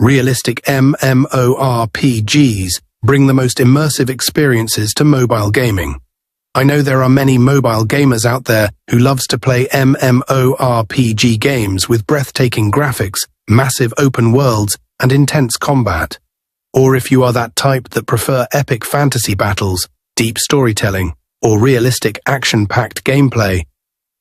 Realistic MMORPGs bring the most immersive experiences to mobile gaming. I know there are many mobile gamers out there who loves to play MMORPG games with breathtaking graphics, massive open worlds, and intense combat. Or if you are that type that prefer epic fantasy battles, deep storytelling, or realistic action-packed gameplay,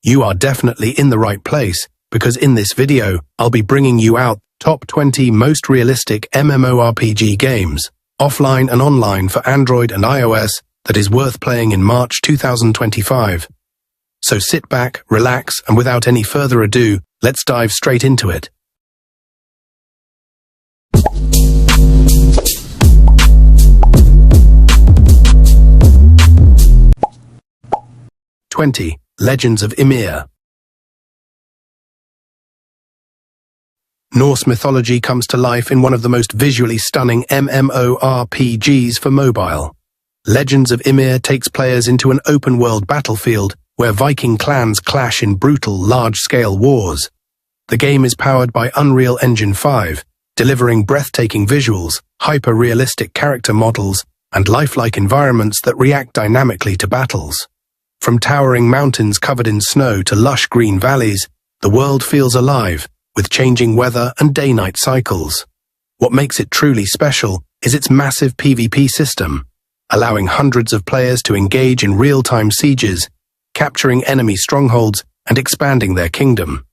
you are definitely in the right place, because in this video, I'll be bringing you out top 20 most realistic MMORPG games, offline and online for Android and iOS, that is worth playing in March 2025. So sit back, relax, and without any further ado, let's dive straight into it. Legends of Ymir. Norse mythology comes to life in one of the most visually stunning MMORPGs for mobile. Legends of Ymir takes players into an open-world battlefield where Viking clans clash in brutal, large-scale wars. The game is powered by Unreal Engine 5, delivering breathtaking visuals, hyper-realistic character models, and lifelike environments that react dynamically to battles. From towering mountains covered in snow to lush green valleys, the world feels alive, with changing weather and day-night cycles. What makes it truly special is its massive PvP system, allowing hundreds of players to engage in real-time sieges, capturing enemy strongholds and expanding their kingdom.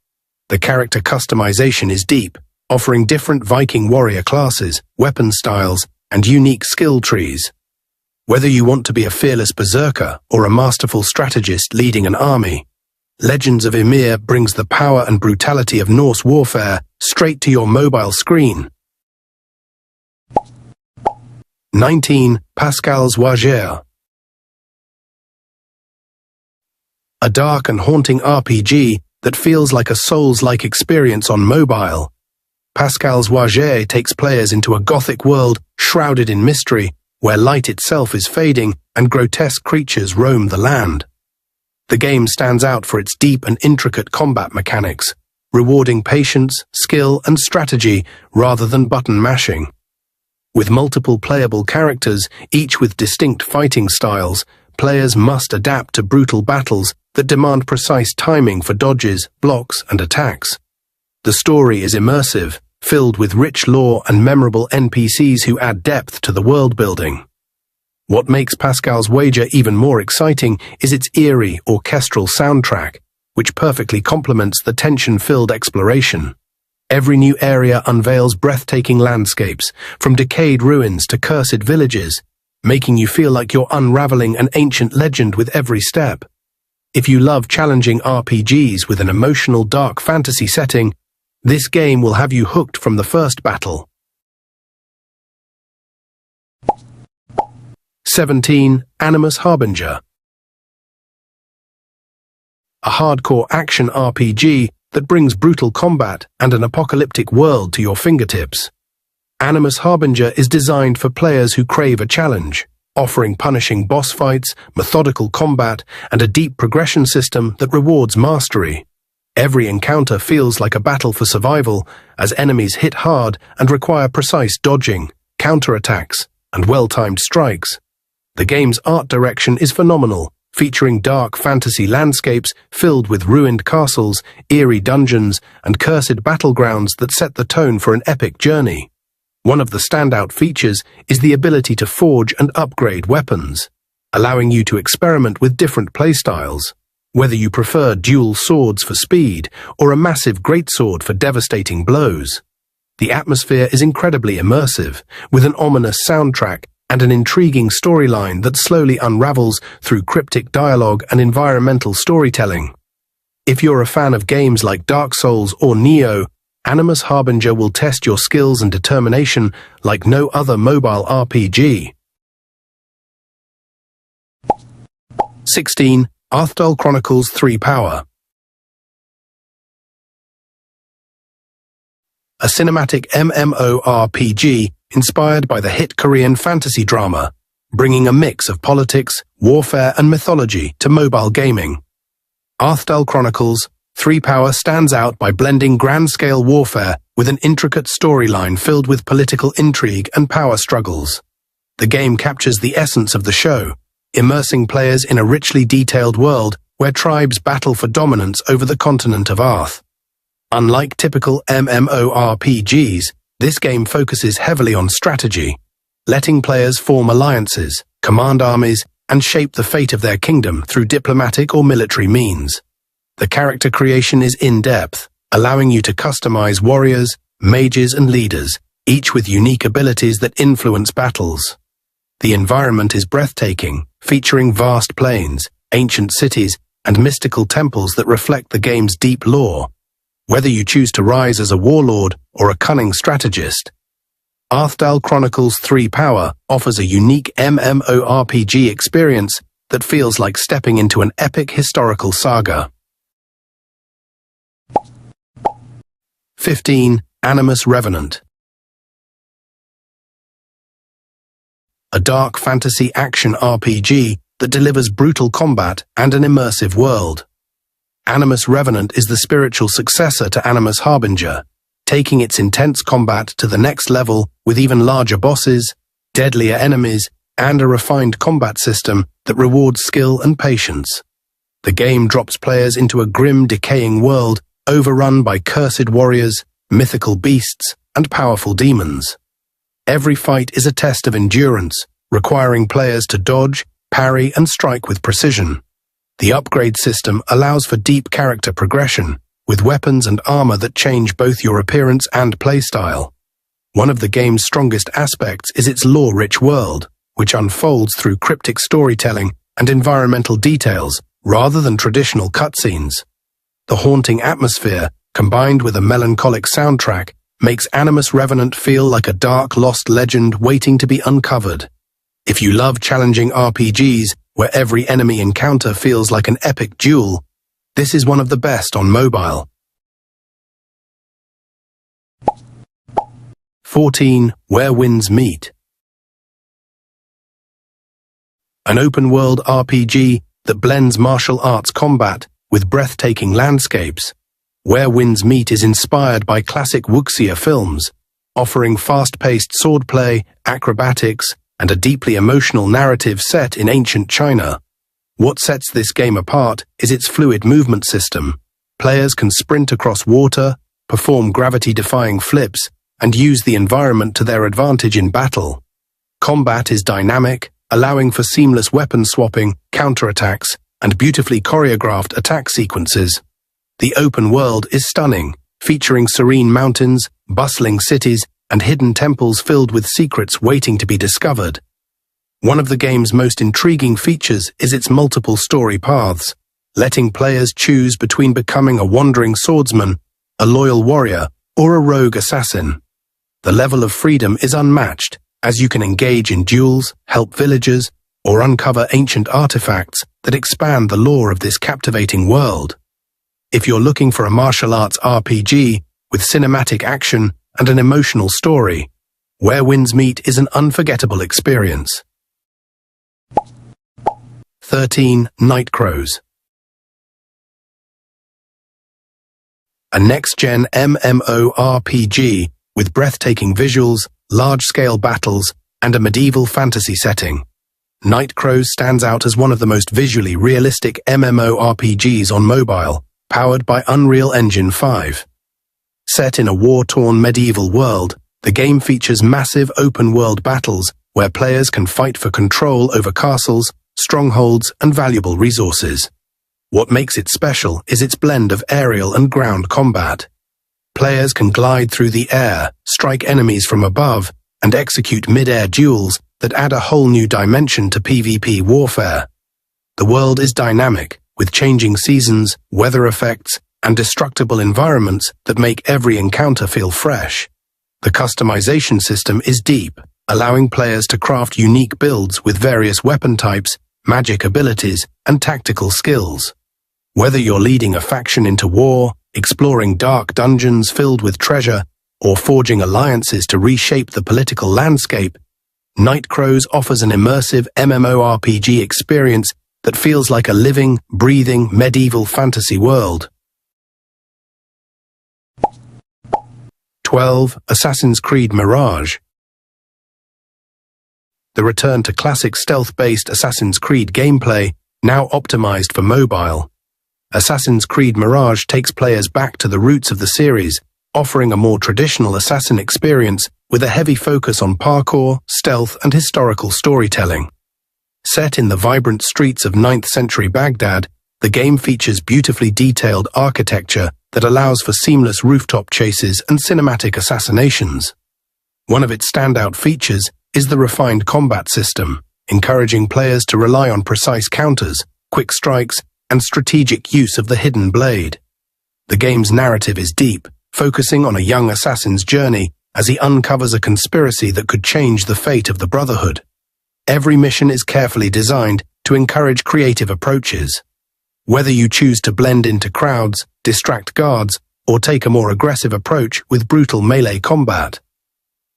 The character customization is deep, offering different Viking warrior classes, weapon styles, and unique skill trees. Whether you want to be a fearless berserker or a masterful strategist leading an army, Legends of Ymir brings the power and brutality of Norse warfare straight to your mobile screen. 19. Pascal's Yeager. A dark and haunting RPG that feels like a Souls-like experience on mobile. Pascal's Yeager takes players into a gothic world shrouded in mystery, where light itself is fading and grotesque creatures roam the land. The game stands out for its deep and intricate combat mechanics, rewarding patience, skill, and strategy rather than button mashing. With multiple playable characters, each with distinct fighting styles, players must adapt to brutal battles that demand precise timing for dodges, blocks, and attacks. The story is immersive, filled with rich lore and memorable NPCs who add depth to the world building. What makes Pascal's Yeager even more exciting is its eerie, orchestral soundtrack, which perfectly complements the tension-filled exploration. Every new area unveils breathtaking landscapes, from decayed ruins to cursed villages, making you feel like you're unraveling an ancient legend with every step. If you love challenging RPGs with an emotional dark fantasy setting, this game will have you hooked from the first battle. 17. Animus Harbinger. A hardcore action RPG that brings brutal combat and an apocalyptic world to your fingertips. Animus Harbinger is designed for players who crave a challenge, offering punishing boss fights, methodical combat, and a deep progression system that rewards mastery. Every encounter feels like a battle for survival, as enemies hit hard and require precise dodging, counterattacks, and well-timed strikes. The game's art direction is phenomenal, featuring dark fantasy landscapes filled with ruined castles, eerie dungeons, and cursed battlegrounds that set the tone for an epic journey. One of the standout features is the ability to forge and upgrade weapons, allowing you to experiment with different playstyles. Whether you prefer dual swords for speed or a massive greatsword for devastating blows. The atmosphere is incredibly immersive, with an ominous soundtrack and an intriguing storyline that slowly unravels through cryptic dialogue and environmental storytelling. If you're a fan of games like Dark Souls or Neo, Animus Harbinger will test your skills and determination like no other mobile RPG. 16. Arthdal Chronicles 3 Power. A cinematic MMORPG inspired by the hit Korean fantasy drama, bringing a mix of politics, warfare, and mythology to mobile gaming. Arthdal Chronicles 3 Power stands out by blending grand-scale warfare with an intricate storyline filled with political intrigue and power struggles. The game captures the essence of the show, immersing players in a richly detailed world where tribes battle for dominance over the continent of Arth. Unlike typical MMORPGs, this game focuses heavily on strategy, letting players form alliances, command armies, and shape the fate of their kingdom through diplomatic or military means. The character creation is in-depth, allowing you to customize warriors, mages, and leaders, each with unique abilities that influence battles. The environment is breathtaking, featuring vast plains, ancient cities, and mystical temples that reflect the game's deep lore. Whether you choose to rise as a warlord or a cunning strategist, Arthdal Chronicles 3 Power offers a unique MMORPG experience that feels like stepping into an epic historical saga. 15. Animus Revenant. A dark fantasy action RPG that delivers brutal combat and an immersive world. Animus Revenant is the spiritual successor to Animus Harbinger, taking its intense combat to the next level with even larger bosses, deadlier enemies, and a refined combat system that rewards skill and patience. The game drops players into a grim, decaying world overrun by cursed warriors, mythical beasts, and powerful demons. Every fight is a test of endurance, requiring players to dodge, parry, and strike with precision. The upgrade system allows for deep character progression, with weapons and armor that change both your appearance and playstyle. One of the game's strongest aspects is its lore-rich world, which unfolds through cryptic storytelling and environmental details rather than traditional cutscenes. The haunting atmosphere, combined with a melancholic soundtrack, makes Animus Revenant feel like a dark, lost legend waiting to be uncovered. If you love challenging RPGs, where every enemy encounter feels like an epic duel, this is one of the best on mobile. 14. Where Winds Meet. An open-world RPG that blends martial arts combat with breathtaking landscapes. Where Winds Meet is inspired by classic wuxia films, offering fast-paced swordplay, acrobatics, and a deeply emotional narrative set in ancient China. What sets this game apart is its fluid movement system. Players can sprint across water, perform gravity-defying flips, and use the environment to their advantage in battle. Combat is dynamic, allowing for seamless weapon swapping, counterattacks, and beautifully choreographed attack sequences. The open world is stunning, featuring serene mountains, bustling cities, and hidden temples filled with secrets waiting to be discovered. One of the game's most intriguing features is its multiple story paths, letting players choose between becoming a wandering swordsman, a loyal warrior, or a rogue assassin. The level of freedom is unmatched, as you can engage in duels, help villagers, or uncover ancient artifacts that expand the lore of this captivating world. If you're looking for a martial arts RPG with cinematic action and an emotional story, Where Winds Meet is an unforgettable experience. 13. Nightcrows. A next-gen MMORPG with breathtaking visuals, large-scale battles, and a medieval fantasy setting. Nightcrows stands out as one of the most visually realistic MMORPGs on mobile, powered by Unreal Engine 5. Set in a war-torn medieval world, the game features massive open-world battles where players can fight for control over castles, strongholds, and valuable resources. What makes it special is its blend of aerial and ground combat. Players can glide through the air, strike enemies from above, and execute mid-air duels that add a whole new dimension to PvP warfare. The world is dynamic, with changing seasons, weather effects, and destructible environments that make every encounter feel fresh. The customization system is deep, allowing players to craft unique builds with various weapon types, magic abilities, and tactical skills. Whether you're leading a faction into war, exploring dark dungeons filled with treasure, or forging alliances to reshape the political landscape, Nightcrows offers an immersive MMORPG experience that feels like a living, breathing medieval fantasy world. 12. Assassin's Creed Mirage. The return to classic stealth-based Assassin's Creed gameplay, now optimized for mobile. Assassin's Creed Mirage takes players back to the roots of the series, offering a more traditional assassin experience with a heavy focus on parkour, stealth, and historical storytelling. Set in the vibrant streets of 9th century Baghdad, the game features beautifully detailed architecture that allows for seamless rooftop chases and cinematic assassinations. One of its standout features is the refined combat system, encouraging players to rely on precise counters, quick strikes, and strategic use of the hidden blade. The game's narrative is deep, focusing on a young assassin's journey as he uncovers a conspiracy that could change the fate of the Brotherhood. Every mission is carefully designed to encourage creative approaches. Whether you choose to blend into crowds, distract guards, or take a more aggressive approach with brutal melee combat.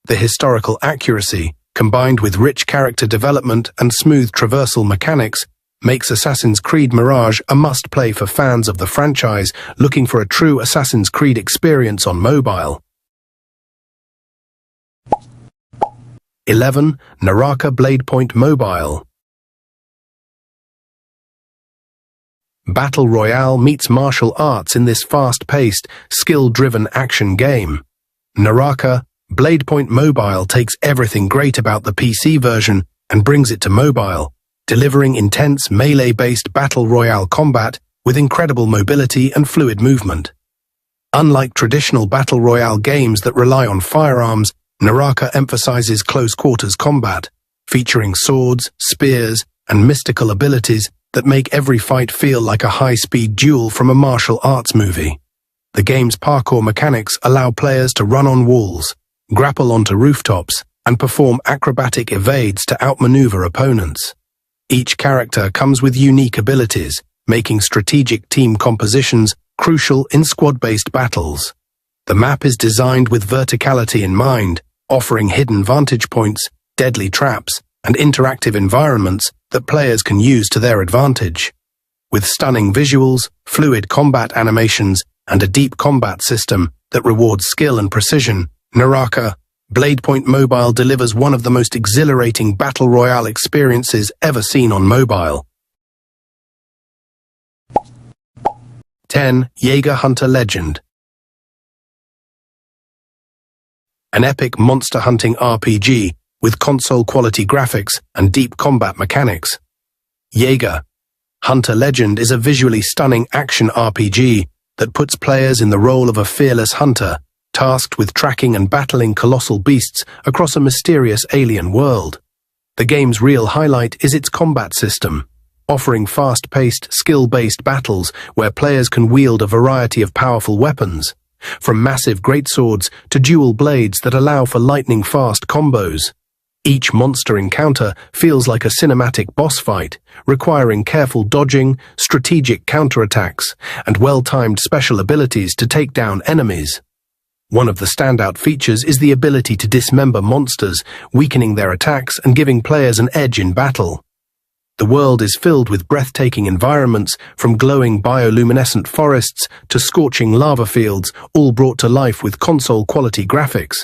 The historical accuracy, combined with rich character development and smooth traversal mechanics, makes Assassin's Creed Mirage a must-play for fans of the franchise looking for a true Assassin's Creed experience on mobile. 11. Naraka Bladepoint Mobile. Battle Royale meets martial arts in this fast-paced, skill-driven action game. Naraka Bladepoint Mobile takes everything great about the PC version and brings it to mobile, delivering intense melee-based battle royale combat with incredible mobility and fluid movement. Unlike traditional battle royale games that rely on firearms, Naraka emphasizes close-quarters combat, featuring swords, spears, and mystical abilities that make every fight feel like a high-speed duel from a martial arts movie. The game's parkour mechanics allow players to run on walls, grapple onto rooftops, and perform acrobatic evades to outmaneuver opponents. Each character comes with unique abilities, making strategic team compositions crucial in squad-based battles. The map is designed with verticality in mind, offering hidden vantage points, deadly traps, and interactive environments that players can use to their advantage. With stunning visuals, fluid combat animations, and a deep combat system that rewards skill and precision, Naraka Bladepoint Mobile delivers one of the most exhilarating battle royale experiences ever seen on mobile. 10. Yeager Hunter Legend. An epic monster hunting RPG with console-quality graphics and deep combat mechanics. Yeager Hunter Legend is a visually stunning action RPG that puts players in the role of a fearless hunter, tasked with tracking and battling colossal beasts across a mysterious alien world. The game's real highlight is its combat system, offering fast-paced, skill-based battles where players can wield a variety of powerful weapons, from massive greatswords to dual blades that allow for lightning-fast combos. Each monster encounter feels like a cinematic boss fight, requiring careful dodging, strategic counterattacks, and well-timed special abilities to take down enemies. One of the standout features is the ability to dismember monsters, weakening their attacks and giving players an edge in battle. The world is filled with breathtaking environments, from glowing bioluminescent forests to scorching lava fields, all brought to life with console-quality graphics.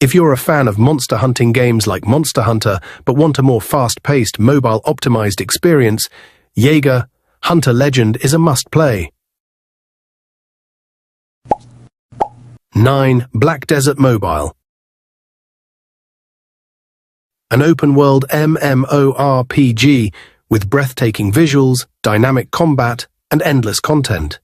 If you're a fan of monster hunting games like Monster Hunter but want a more fast-paced, mobile-optimized experience, Yeager Hunter Legend is a must-play. 9. Black Desert Mobile. An open-world MMORPG with breathtaking visuals, dynamic combat, and endless content.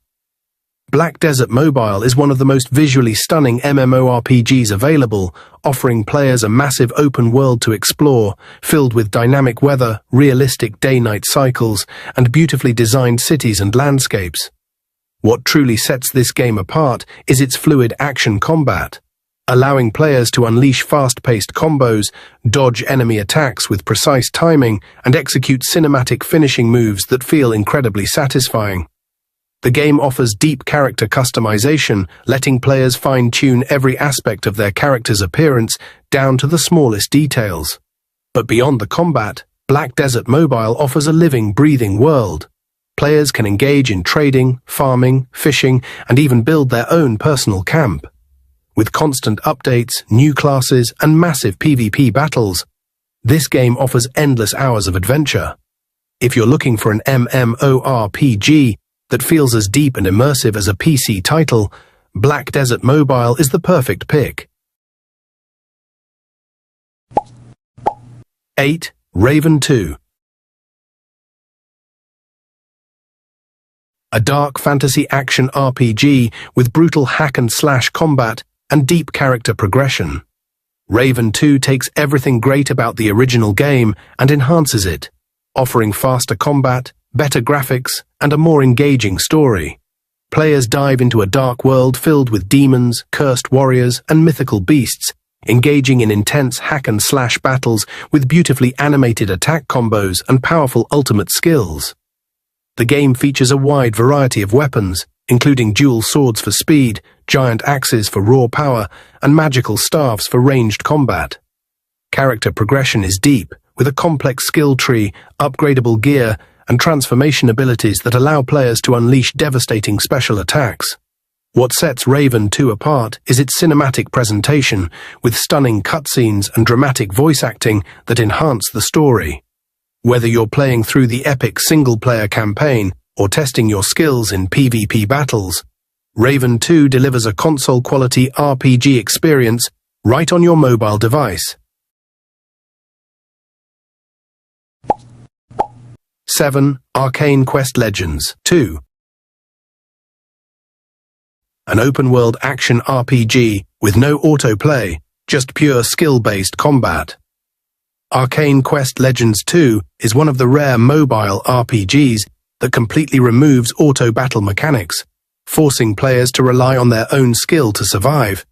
Black Desert Mobile is one of the most visually stunning MMORPGs available, offering players a massive open world to explore, filled with dynamic weather, realistic day-night cycles, and beautifully designed cities and landscapes. What truly sets this game apart is its fluid action combat, allowing players to unleash fast-paced combos, dodge enemy attacks with precise timing, and execute cinematic finishing moves that feel incredibly satisfying. The game offers deep character customization, letting players fine-tune every aspect of their character's appearance down to the smallest details. But beyond the combat, Black Desert Mobile offers a living, breathing world. Players can engage in trading, farming, fishing, and even build their own personal camp. With constant updates, new classes, and massive PvP battles, this game offers endless hours of adventure. If you're looking for an MMORPG that feels as deep and immersive as a PC title, Black Desert Mobile is the perfect pick. 8. Raven 2. A dark fantasy action RPG with brutal hack-and-slash combat and deep character progression. Raven 2 takes everything great about the original game and enhances it, offering faster combat, better graphics, and a more engaging story. Players dive into a dark world filled with demons, cursed warriors, and mythical beasts, engaging in intense hack-and-slash battles with beautifully animated attack combos and powerful ultimate skills. The game features a wide variety of weapons, including dual swords for speed, giant axes for raw power, and magical staffs for ranged combat. Character progression is deep, with a complex skill tree, upgradable gear, and transformation abilities that allow players to unleash devastating special attacks. What sets Raven 2 apart is its cinematic presentation, with stunning cutscenes and dramatic voice acting that enhance the story. Whether you're playing through the epic single-player campaign or testing your skills in PvP battles, Raven 2 delivers a console-quality RPG experience right on your mobile device. 7. Arcane Quest Legends 2. An open-world action RPG with no autoplay, just pure skill-based combat. Arcane Quest Legends 2 is one of the rare mobile RPGs that completely removes auto-battle mechanics, forcing players to rely on their own skill to survive.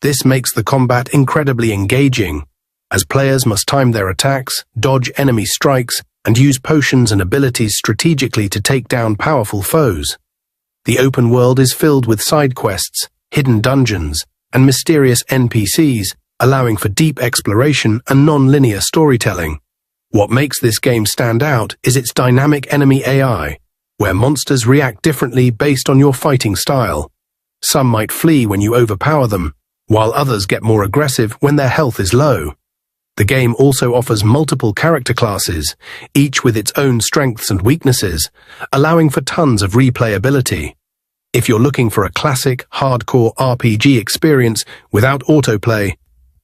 This makes the combat incredibly engaging, as players must time their attacks, dodge enemy strikes, and use potions and abilities strategically to take down powerful foes. The open world is filled with side quests, hidden dungeons, and mysterious NPCs, allowing for deep exploration and non-linear storytelling. What makes this game stand out is its dynamic enemy AI, where monsters react differently based on your fighting style. Some might flee when you overpower them, while others get more aggressive when their health is low. The game also offers multiple character classes, each with its own strengths and weaknesses, allowing for tons of replayability. If you're looking for a classic, hardcore RPG experience without autoplay,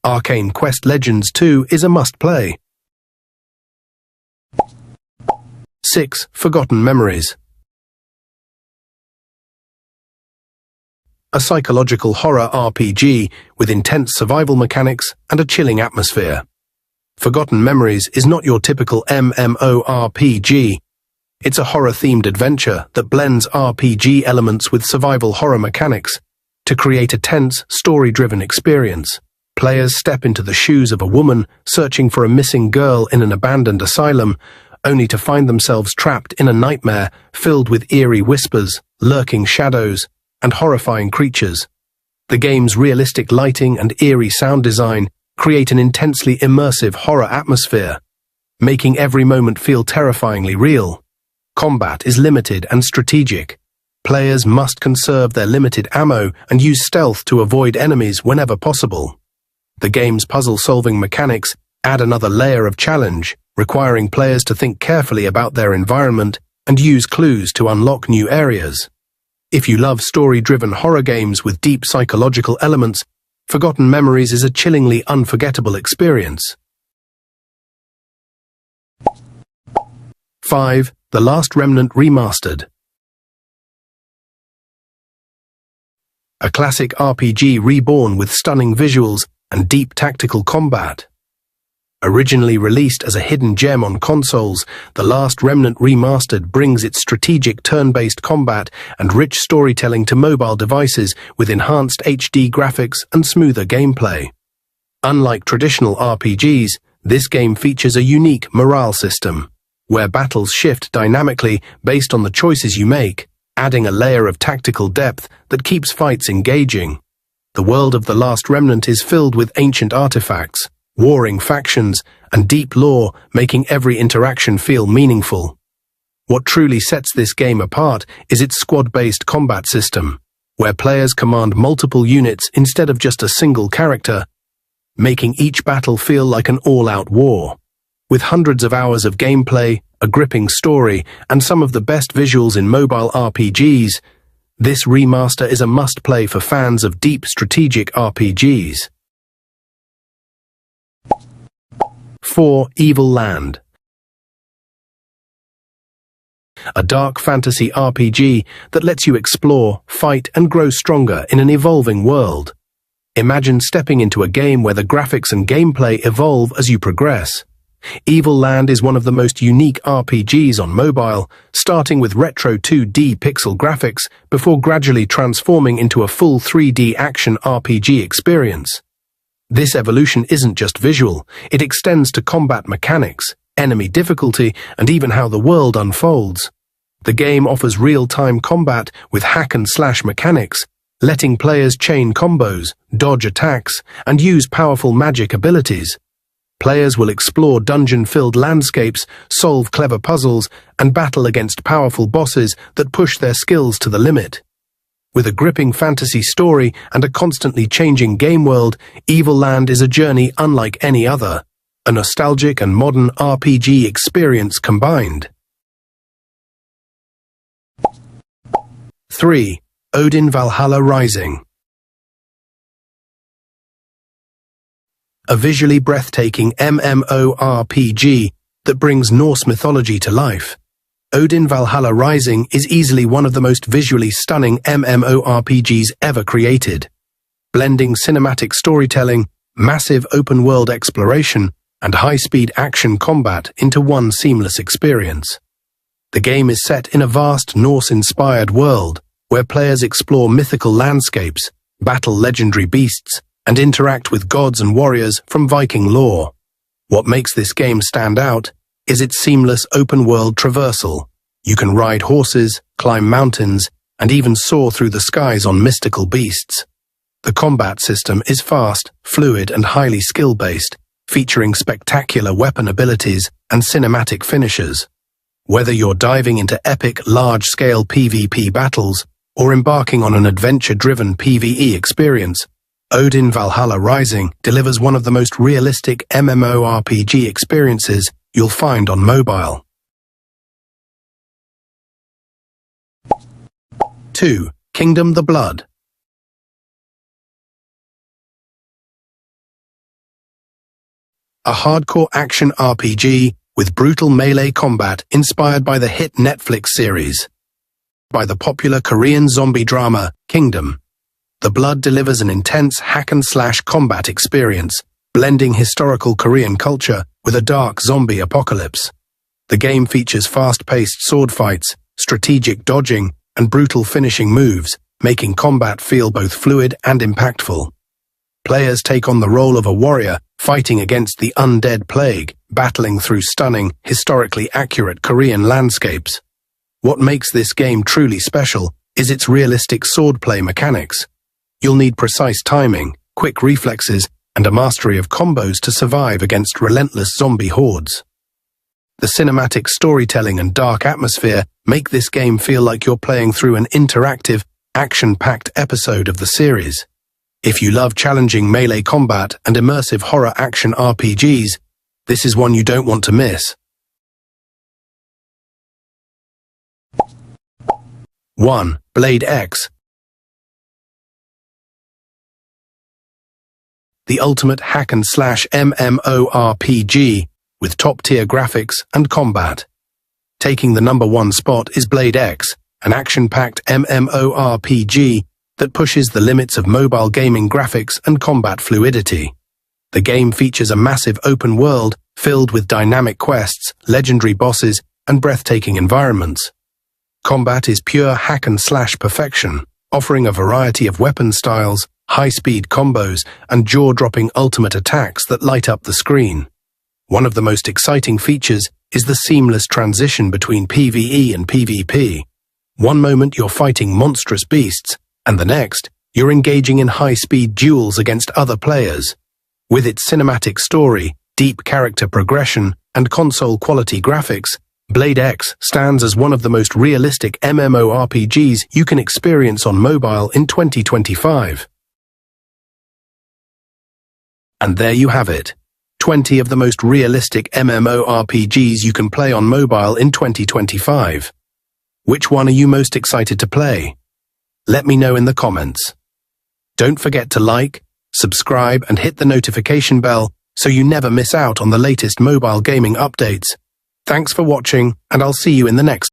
Arcane Quest Legends 2 is a must-play. 6. Forgotten Memories. A psychological horror RPG with intense survival mechanics and a chilling atmosphere. Forgotten Memories is not your typical MMORPG. It's a horror-themed adventure that blends RPG elements with survival horror mechanics to create a tense, story-driven experience. Players step into the shoes of a woman searching for a missing girl in an abandoned asylum, only to find themselves trapped in a nightmare filled with eerie whispers, lurking shadows, and horrifying creatures. The game's realistic lighting and eerie sound design create an intensely immersive horror atmosphere, making every moment feel terrifyingly real. Combat is limited and strategic. Players must conserve their limited ammo and use stealth to avoid enemies whenever possible. The game's puzzle-solving mechanics add another layer of challenge, requiring players to think carefully about their environment and use clues to unlock new areas. If you love story-driven horror games with deep psychological elements, Forgotten Memories is a chillingly unforgettable experience. 5. The Last Remnant Remastered. A classic RPG reborn with stunning visuals and deep tactical combat. Originally released as a hidden gem on consoles, The Last Remnant Remastered brings its strategic turn-based combat and rich storytelling to mobile devices with enhanced HD graphics and smoother gameplay. Unlike traditional RPGs, this game features a unique morale system, where battles shift dynamically based on the choices you make, adding a layer of tactical depth that keeps fights engaging. The world of The Last Remnant is filled with ancient artifacts, warring factions, and deep lore, making every interaction feel meaningful. What truly sets this game apart is its squad-based combat system, where players command multiple units instead of just a single character, making each battle feel like an all-out war. With hundreds of hours of gameplay, a gripping story, and some of the best visuals in mobile RPGs, this remaster is a must-play for fans of deep strategic RPGs. 4. Evil Land. A dark fantasy RPG that lets you explore, fight, and grow stronger in an evolving world. Imagine stepping into a game where the graphics and gameplay evolve as you progress. Evil Land is one of the most unique RPGs on mobile, starting with retro 2D pixel graphics before gradually transforming into a full 3D action RPG experience. This evolution isn't just visual, it extends to combat mechanics, enemy difficulty, and even how the world unfolds. The game offers real-time combat with hack-and-slash mechanics, letting players chain combos, dodge attacks, and use powerful magic abilities. Players will explore dungeon-filled landscapes, solve clever puzzles, and battle against powerful bosses that push their skills to the limit. With a gripping fantasy story and a constantly changing game world, Evil Land is a journey unlike any other, a nostalgic and modern RPG experience combined. 3. Odin Valhalla Rising. A visually breathtaking MMORPG that brings Norse mythology to life. Odin Valhalla Rising is easily one of the most visually stunning MMORPGs ever created. Blending cinematic storytelling, massive open-world exploration, and high-speed action combat into one seamless experience. The game is set in a vast Norse-inspired world, where players explore mythical landscapes, battle legendary beasts, and interact with gods and warriors from Viking lore. What makes this game stand out is its seamless open-world traversal. You can ride horses, climb mountains, and even soar through the skies on mystical beasts. The combat system is fast, fluid, and highly skill-based, featuring spectacular weapon abilities and cinematic finishes. Whether you're diving into epic, large-scale PvP battles or embarking on an adventure-driven PvE experience, Odin Valhalla Rising delivers one of the most realistic MMORPG experiences you'll find on mobile. 2. Kingdom the Blood. A hardcore action RPG with brutal melee combat inspired by the hit Netflix series. By the popular Korean zombie drama Kingdom, The Blood delivers an intense hack-and-slash combat experience, blending historical Korean culture with a dark zombie apocalypse. The game features fast-paced sword fights, strategic dodging, and brutal finishing moves, making combat feel both fluid and impactful. Players take on the role of a warrior, fighting against the undead plague, battling through stunning, historically accurate Korean landscapes. What makes this game truly special is its realistic swordplay mechanics. You'll need precise timing, quick reflexes, and a mastery of combos to survive against relentless zombie hordes. The cinematic storytelling and dark atmosphere make this game feel like you're playing through an interactive, action-packed episode of the series. If you love challenging melee combat and immersive horror action RPGs, this is one you don't want to miss. 1. Blade X. The ultimate hack-and-slash MMORPG with top-tier graphics and combat. Taking the #1 spot is Blade X, an action-packed MMORPG that pushes the limits of mobile gaming graphics and combat fluidity. The game features a massive open world filled with dynamic quests, legendary bosses, and breathtaking environments. Combat is pure hack-and-slash perfection, offering a variety of weapon styles, high-speed combos, and jaw-dropping ultimate attacks that light up the screen. One of the most exciting features is the seamless transition between PvE and PvP. One moment you're fighting monstrous beasts, and the next, you're engaging in high-speed duels against other players. With its cinematic story, deep character progression, and console-quality graphics, Blade X stands as one of the most realistic MMORPGs you can experience on mobile in 2025. And there you have it. 20 of the most realistic MMORPGs you can play on mobile in 2025. Which one are you most excited to play? Let me know in the comments. Don't forget to like, subscribe, and hit the notification bell so you never miss out on the latest mobile gaming updates. Thanks for watching, and I'll see you in the next